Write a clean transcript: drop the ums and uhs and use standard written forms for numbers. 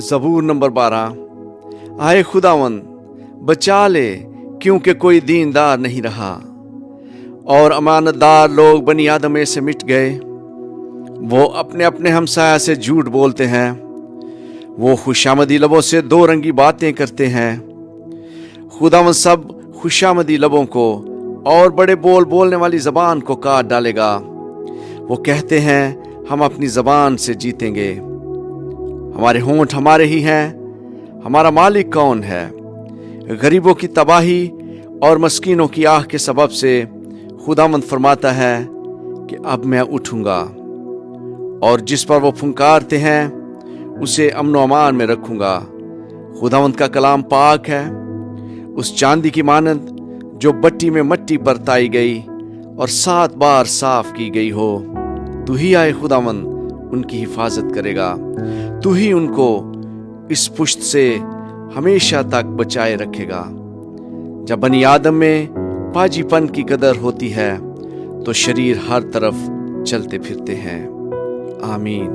ज़बूर number 12। आए खुदावन बचा ले, क्योंकि कोई दीनदार नहीं रहा और अमानतदार लोग बनी आदम में से मिट गए। वो अपने अपने हमसाया से झूठ बोलते हैं, वो खुशामदी लबों से दो रंगी बातें करते हैं। खुदावन सब खुशामदी लबों को और बड़े बोल बोलने वाली ज़बान को काट डालेगा। वो कहते हैं हम अपनी ज़बान से जीतेंगे, हमारे होंठ हमारे ही हैं, हमारा मालिक कौन है। गरीबों की तबाही और मस्कीनों की आह के सबब से खुदावंद फरमाता है कि अब मैं उठूंगा और जिस पर वो फुंकारते हैं उसे अमन व अमान में रखूंगा। खुदावंद का कलाम पाक है, उस चांदी की मानंद जो बट्टी में मट्टी बरताई गई और 7 बार साफ की गई हो। तू ही आए खुदावंद उनकी हिफाजत करेगा, तू ही उनको इस पुश्त से हमेशा तक बचाए रखेगा। जब बनी आदम में पाजीपन की कदर होती है तो शरीर हर तरफ चलते फिरते हैं। आमीन।